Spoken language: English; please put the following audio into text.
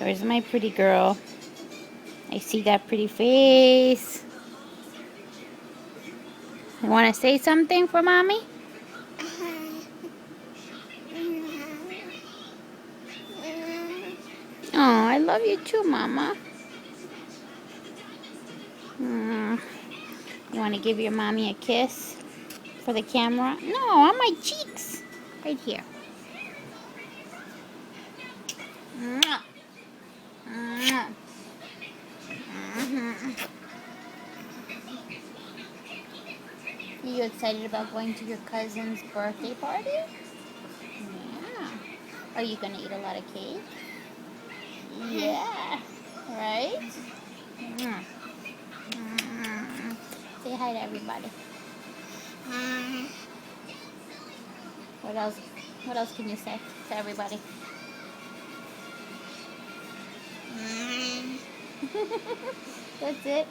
There's my pretty girl. I see that pretty face. You want to say something for mommy? Oh, I love you too, mama. Mm. You want to give your mommy a kiss for the camera? No, on my cheeks. Right here. Mwah. Mwah. Mhm. Are you excited about going to your cousin's birthday party? Yeah. Are you going to eat a lot of cake? Yeah. Right? Mm. Mm. Say hi to everybody. What else? What else can you say to everybody? That's it.